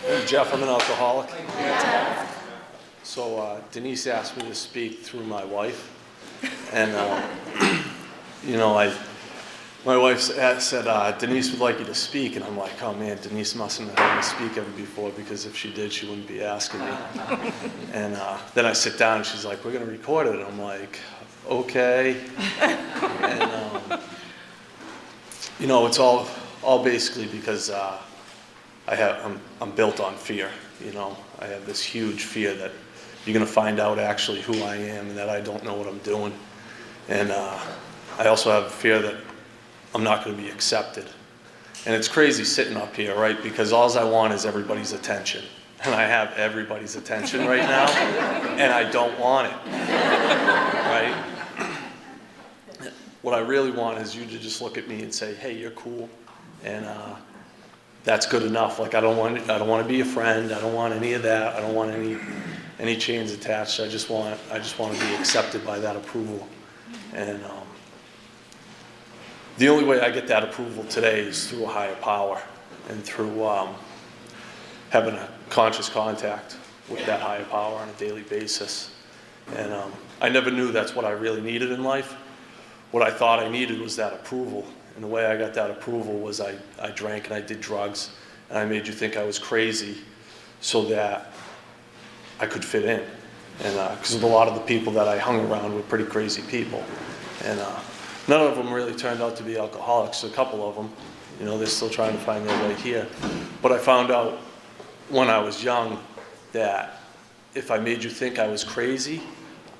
I'm Jeff, I'm an alcoholic. So Denise asked me to speak through my wife. And, my wife said, Denise would like you to speak. And I'm like, oh man, Denise mustn't have heard me speak ever before, because if she did, she wouldn't be asking me. And then I sit down and she's like, we're going to record it. And I'm like, okay. And, it's all basically because I'm built on fear. I have this huge fear that you're going to find out actually who I am and that I don't know what I'm doing. And I also have a fear that I'm not going to be accepted. And it's crazy sitting up here, right? Because all I want is everybody's attention. And I have everybody's attention right now, and I don't want it, right? What I really want is you to just look at me and say, hey, you're cool. And that's good enough. Like, I don't want to be a friend. I don't want any of that. I don't want any chains attached. I just want to be accepted by that approval. And the only way I get that approval today is through a higher power and through having a conscious contact with that higher power on a daily basis. And I never knew that's what I really needed in life. What I thought I needed was that approval. And the way I got that approval was I drank and I did drugs, and I made you think I was crazy so that I could fit in. And because a lot of the people that I hung around were pretty crazy people. And none of them really turned out to be alcoholics. A couple of them, they're still trying to find their way here. But I found out when I was young that if I made you think I was crazy,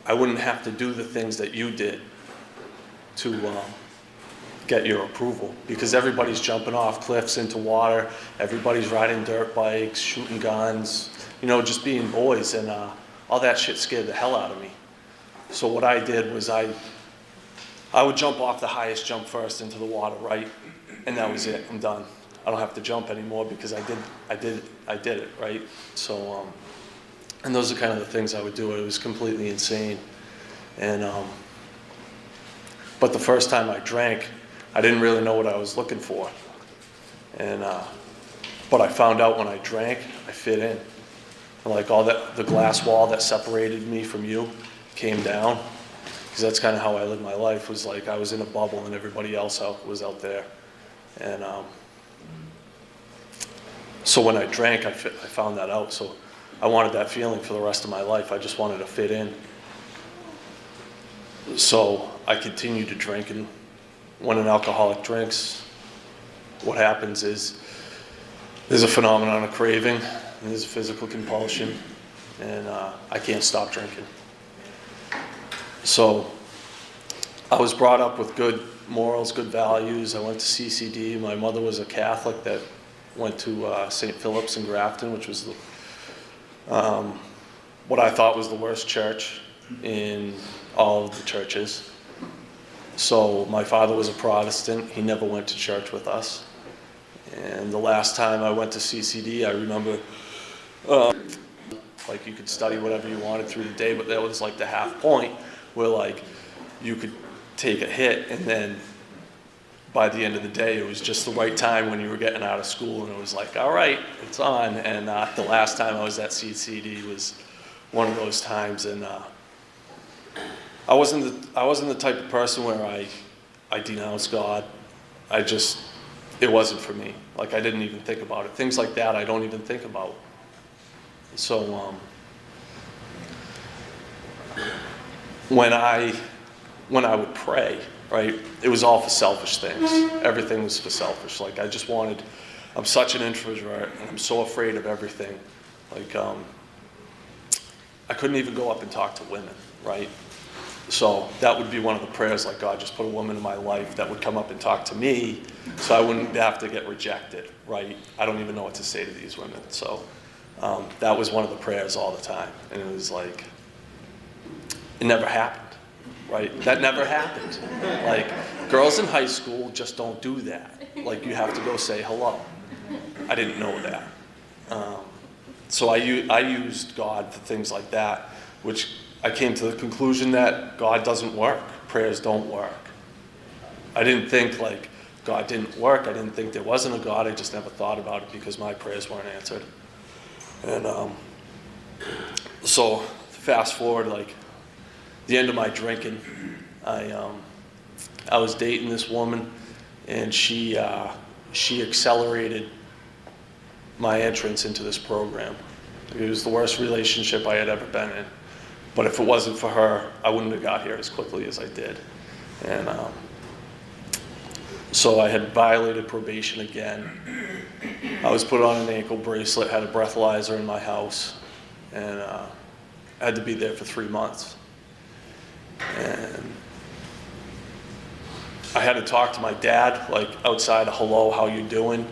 I wouldn't have to do the things that you did to get your approval, because everybody's jumping off cliffs into water, everybody's riding dirt bikes, shooting guns, just being boys, and all that shit scared the hell out of me. So what I did was I would jump off the highest jump first into the water, right? And that was it, I'm done. I don't have to jump anymore because I did it, right? So, and those are kind of the things I would do. It was completely insane. And, but the first time I drank, I didn't really know what I was looking for. And, but I found out when I drank, I fit in. And like the glass wall that separated me from you came down. Because that's kind of how I lived my life, was like I was in a bubble and everybody else was out there. And so when I drank, I found that out. So I wanted that feeling for the rest of my life. I just wanted to fit in. So I continued to drink, and when an alcoholic drinks, what happens is there's a phenomenon of craving, and there's a physical compulsion, and I can't stop drinking. So I was brought up with good morals, good values. I went to CCD. My mother was a Catholic that went to St. Philip's in Grafton, which was what I thought was the worst church in all of the churches. So my father was a Protestant. He never went to church with us. And the last time I went to CCD, I remember like you could study whatever you wanted through the day, but that was like the half point where like you could take a hit, and then by the end of the day it was just the right time when you were getting out of school, and it was like, all right, it's on. And the last time I was at CCD was one of those times, and I wasn't the type of person where I denounced God. It wasn't for me. Like, I didn't even think about it. Things like that I don't even think about. So when I would pray, right, it was all for selfish things. Everything was for selfish. Like, I'm such an introvert, and I'm so afraid of everything. Like, I couldn't even go up and talk to women, right? So that would be one of the prayers, like, God, just put a woman in my life that would come up and talk to me so I wouldn't have to get rejected, right? I don't even know what to say to these women. So that was one of the prayers all the time. And it was like, it never happened, right? That never happened. Like, girls in high school just don't do that. Like, you have to go say hello. I didn't know that. So I used God for things like that, which I came to the conclusion that God doesn't work. Prayers don't work. I didn't think like God didn't work. I didn't think there wasn't a God. I just never thought about it because my prayers weren't answered. And so fast forward, like the end of my drinking, I was dating this woman, and she accelerated my entrance into this program. It was the worst relationship I had ever been in. But if it wasn't for her, I wouldn't have got here as quickly as I did. And so I had violated probation again. I was put on an ankle bracelet, had a breathalyzer in my house, and I had to be there for 3 months. And I had to talk to my dad, like outside of hello, how you doing?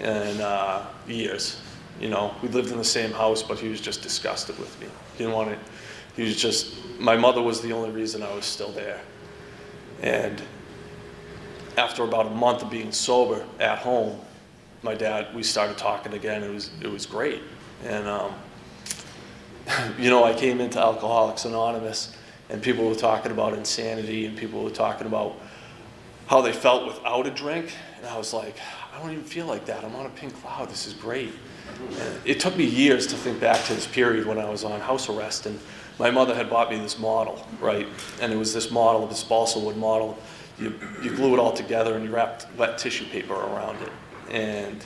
And years. You know, we lived in the same house, but he was just disgusted with me. He didn't want it. He was just, my mother was the only reason I was still there. And after about a month of being sober at home, my dad, we started talking again. It was great. And, you know, I came into Alcoholics Anonymous, and people were talking about insanity, and people were talking about how they felt without a drink. And I was like, I don't even feel like that. I'm on a pink cloud. This is great. And it took me years to think back to this period when I was on house arrest, and my mother had bought me this model, right? And it was this model, this balsa wood model. You glue it all together and you wrapped wet tissue paper around it. And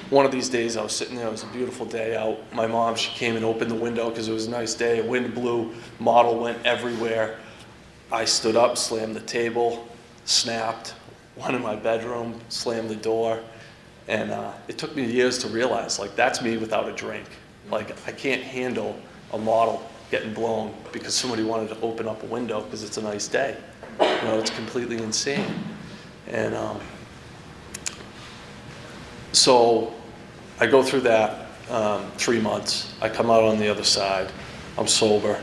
one of these days I was sitting there, it was a beautiful day out. My mom, she came and opened the window because it was a nice day. Wind blew, model went everywhere. I stood up, slammed the table, snapped, went in my bedroom, slammed the door. And it took me years to realize, like, that's me without a drink. Like, I can't handle a model getting blown because somebody wanted to open up a window because it's a nice day. You know, it's completely insane. And so I go through that 3 months. I come out on the other side. I'm sober.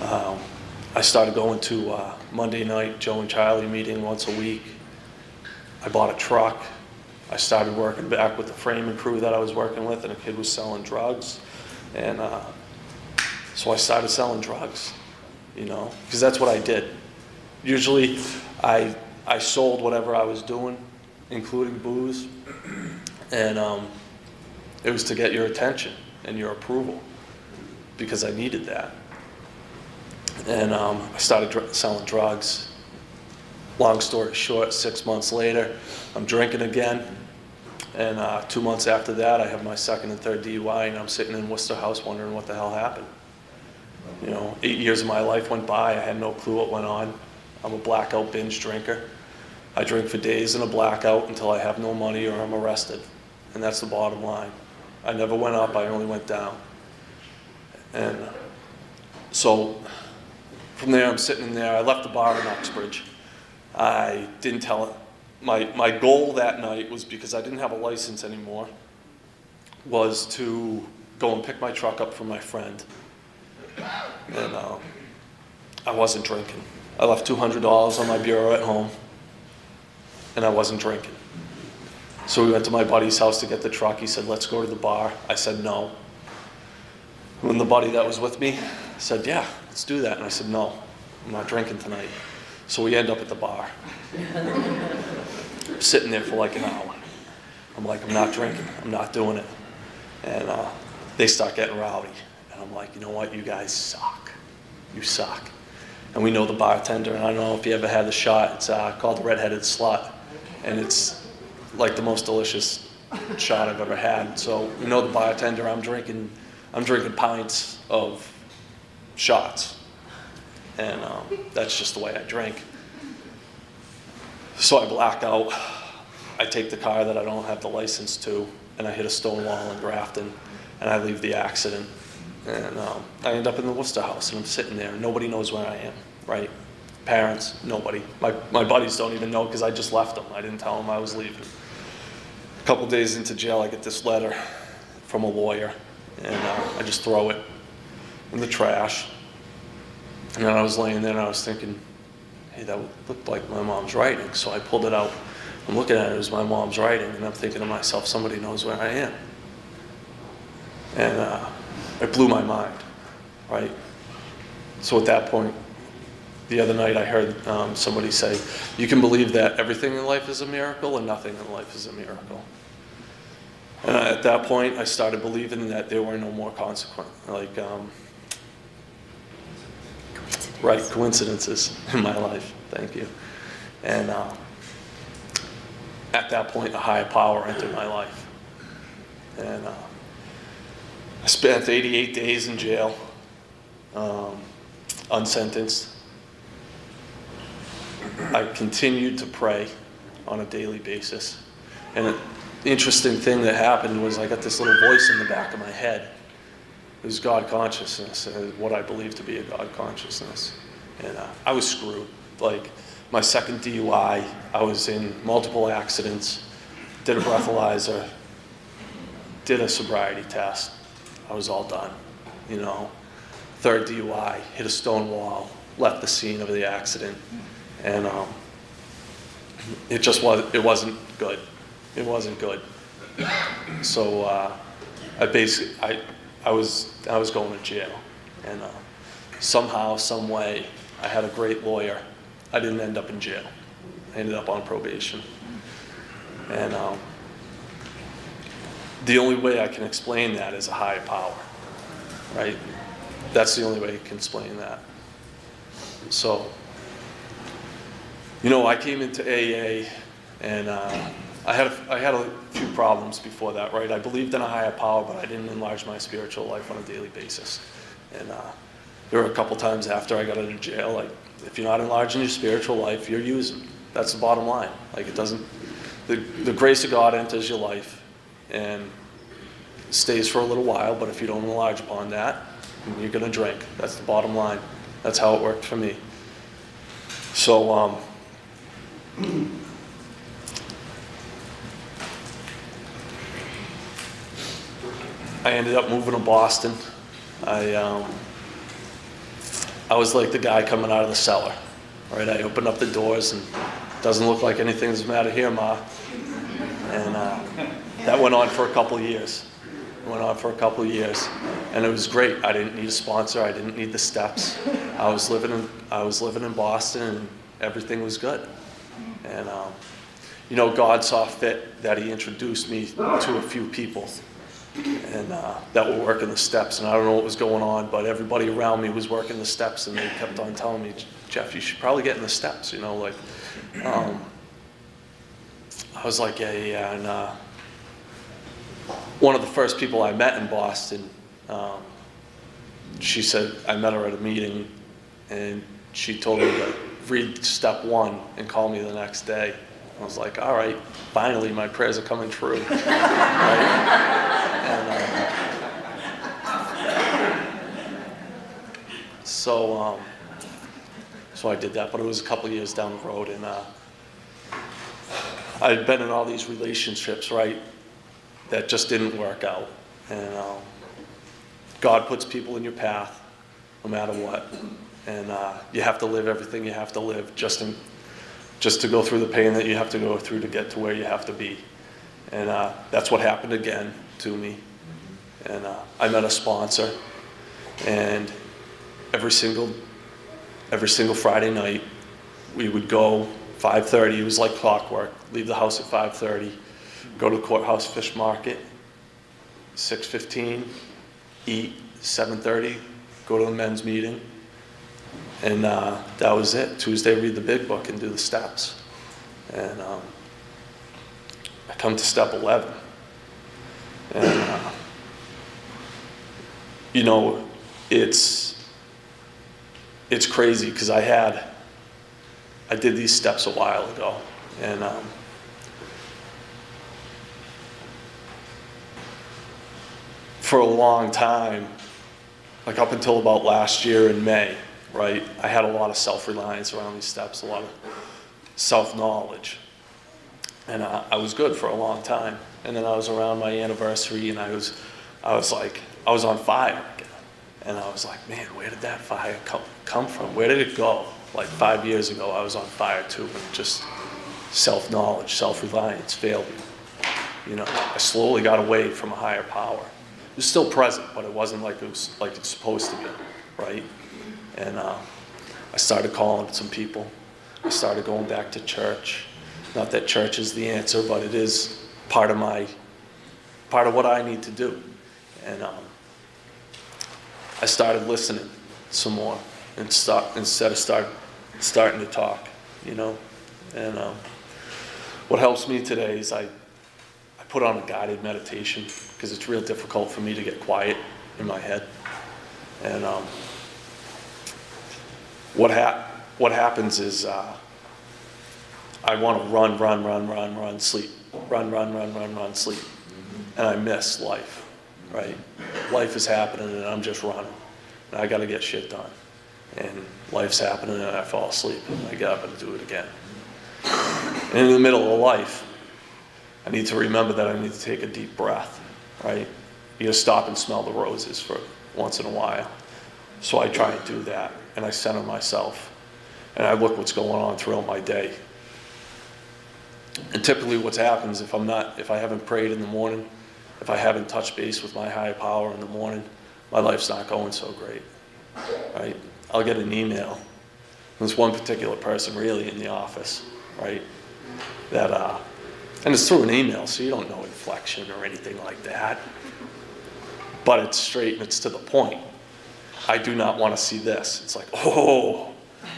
I started going to Monday night Joe and Charlie meeting once a week. I bought a truck. I started working back with the framing crew that I was working with, and a kid was selling drugs. And so I started selling drugs, you know, because that's what I did. Usually I sold whatever I was doing, including booze, and it was to get your attention and your approval because I needed that. And I started selling drugs. Long story short, 6 months later, I'm drinking again. And 2 months after that, I have my second and third DUI, and I'm sitting in Worcester House wondering what the hell happened. You know, 8 years of my life went by. I had no clue what went on. I'm a blackout binge drinker. I drink for days in a blackout until I have no money or I'm arrested. And that's the bottom line. I never went up, I only went down. And so from there, I'm sitting in there. I left the bar in Uxbridge. I didn't tell it. My goal that night was, because I didn't have a license anymore, was to go and pick my truck up from my friend. And I wasn't drinking. I left $200 on my bureau at home, and I wasn't drinking. So we went to my buddy's house to get the truck. He said, let's go to the bar. I said, no. When the buddy that was with me said, yeah, let's do that. And I said, no, I'm not drinking tonight. So we end up at the bar. I'm sitting there for like an hour. I'm like, I'm not drinking. I'm not doing it. And they start getting rowdy. And I'm like, you know what? You guys suck. You suck. And we know the bartender. And I don't know if you ever had the shot. It's called the Redheaded Slut. And it's like the most delicious shot I've ever had. So we know the bartender. I'm drinking pints of shots. And that's just the way I drink. So I black out. I take the car that I don't have the license to, and I hit a stone wall in Grafton, and I leave the accident. And I end up in the Worcester House, and I'm sitting there, and nobody knows where I am, right? Parents, nobody. My buddies don't even know because I just left them. I didn't tell them I was leaving. A couple days into jail, I get this letter from a lawyer, and I just throw it in the trash. And then I was laying there, and I was thinking, hey, that looked like my mom's writing. So I pulled it out. I'm looking at it, it was my mom's writing, and I'm thinking to myself, somebody knows where I am. And it blew my mind, right? So at that point, the other night I heard somebody say, you can believe that everything in life is a miracle and nothing in life is a miracle. And at that point, I started believing that there were no more coincidences in my life. Thank you. And at that point, a higher power entered my life. And I spent 88 days in jail, unsentenced. I continued to pray on a daily basis. And the interesting thing that happened was I got this little voice in the back of my head. It was God consciousness, what I believe to be a God consciousness. And I was screwed. Like, my second DUI, I was in multiple accidents, did a breathalyzer, did a sobriety test. I was all done, you know. Third DUI, hit a stone wall, left the scene of the accident. And it wasn't good. It wasn't good. So I was going to jail. And somehow, some way, I had a great lawyer. I didn't end up in jail. I ended up on probation. And the only way I can explain that is a higher power, right? That's the only way I can explain that. So, you know, I came into AA, and I had a few problems before that, right? I believed in a higher power, but I didn't enlarge my spiritual life on a daily basis. And there were a couple times after I got out of jail, like, if you're not enlarging your spiritual life, you're using. That's the bottom line. Like, it doesn't, the grace of God enters your life and stays for a little while, but if you don't enlarge upon that, you're gonna drink. That's the bottom line. That's how it worked for me. So, I ended up moving to Boston. I was like the guy coming out of the cellar, right? I opened up the doors and doesn't look like anything's the matter here, Ma. And that went on for a couple of years. And it was great. I didn't need a sponsor. I didn't need the steps. I was living in Boston, and everything was good. And you know, God saw fit that He introduced me to a few people, and that were working the steps. And I don't know what was going on, but everybody around me was working the steps, and they kept on telling me, Jeff, you should probably get in the steps. You know, like I was like, yeah. And one of the first people I met in Boston, she said, I met her at a meeting, and she told me to read step 1 and call me the next day. I was like, all right, finally my prayers are coming true. Right? And, so I did that, but it was a couple of years down the road, and I'd been in all these relationships, right, that just didn't work out. And God puts people in your path no matter what. And you have to live everything you have to live just to go through the pain that you have to go through to get to where you have to be. And that's what happened again to me. And I met a sponsor, and every single Friday night we would go 5:30. It was like clockwork. Leave the house at 5:30. Go to the courthouse fish market, 6:15, eat, 7:30, go to the men's meeting, and that was it. Tuesday, read the big book and do the steps. And I come to step 11. And, you know, it's crazy because I did these steps a while ago, and for a long time, like up until about last year in May, right, I had a lot of self-reliance around these steps, a lot of self-knowledge. And I was good for a long time. And then I was around my anniversary, and I was on fire again. And I was like, man, where did that fire come from? Where did it go? Like 5 years ago, I was on fire too, and just self-knowledge, self-reliance failed me. You know, I slowly got away from a higher power. It was still present, but it wasn't like it's supposed to be, right? And I started calling some people. I started going back to church. Not that church is the answer, but it is part of my part of what I need to do. And I started listening some more instead of starting to talk, you know. And what helps me today is I put on a guided meditation because it's real difficult for me to get quiet in my head. And what happens is I want to run, sleep. Run, sleep. And I miss life, right? Life is happening and I'm just running. And I got to get shit done. And life's happening and I fall asleep. And I get up and do it again. And in the middle of life, I need to remember that I need to take a deep breath, right? You gotta stop and smell the roses for once in a while. So I try and do that, and I center myself, and I look what's going on throughout my day. And typically what happens if I haven't prayed in the morning, if I haven't touched base with my higher power in the morning, my life's not going so great, right? I'll get an email. There's one particular person really in the office, right? That, and it's through an email, so you don't know inflection or anything like that. But it's straight and it's to the point. I do not want to see this. It's like, oh,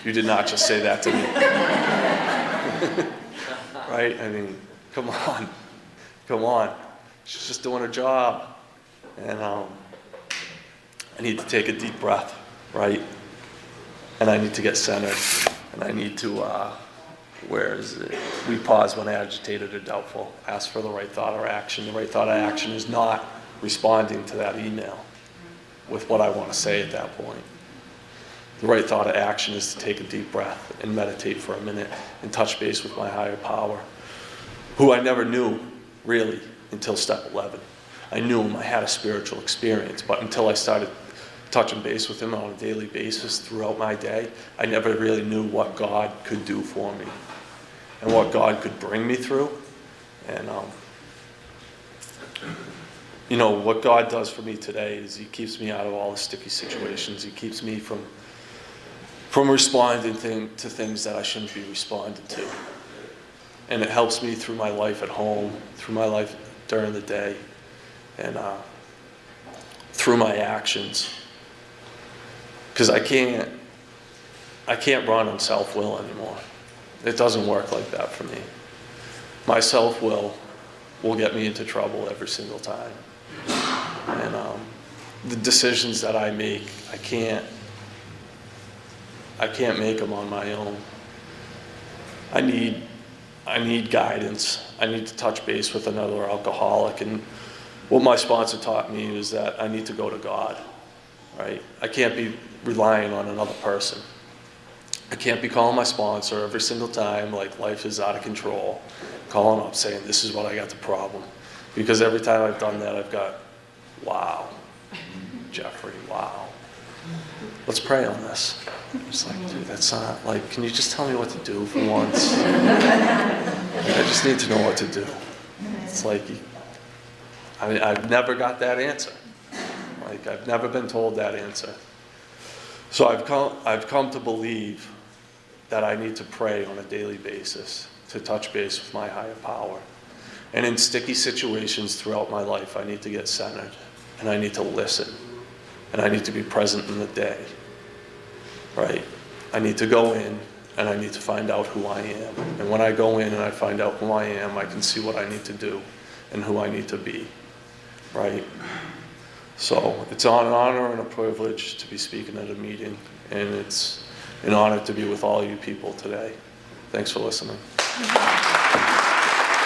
you did not just say that to me. Right? I mean, come on. She's just doing her job. And I need to take a deep breath, right? And I need to get centered. And I need to, where is it? We pause when agitated or doubtful. Ask for the right thought or action. The right thought or action is not responding to that email with what I want to say at that point. The right thought of action is to take a deep breath and meditate for a minute and touch base with my higher power, who I never knew really until step 11. I knew him, I had a spiritual experience, but until I started touching base with him on a daily basis throughout my day, I never really knew what God could do for me and what God could bring me through. And you know, what God does for me today is he keeps me out of all the sticky situations. He keeps me from responding to things that I shouldn't be responding to. And it helps me through my life at home, through my life during the day, and through my actions. Because I can't run on self-will anymore. It doesn't work like that for me. My self-will get me into trouble every single time. And the decisions that I make, I can't make them on my own. I need guidance. I need to touch base with another alcoholic. And what my sponsor taught me is that I need to go to God, right? I can't be relying on another person. I can't be calling my sponsor every single time like life is out of control, calling up saying, this is what I got the problem. Because every time I've done that, I've got, wow, Jeffrey, wow. Let's pray on this. It's like, dude, that's not, like, can you just tell me what to do for once? Like, I just need to know what to do. It's like, I've never got that answer. Like, I've never been told that answer. So I've come to believe that I need to pray on a daily basis to touch base with my higher power. And in sticky situations throughout my life, I need to get centered, and I need to listen, and I need to be present in the day, right? I need to go in, and I need to find out who I am. And when I go in and I find out who I am, I can see what I need to do and who I need to be, right? So it's an honor and a privilege to be speaking at a meeting, and it's an honor to be with all you people today. Thanks for listening.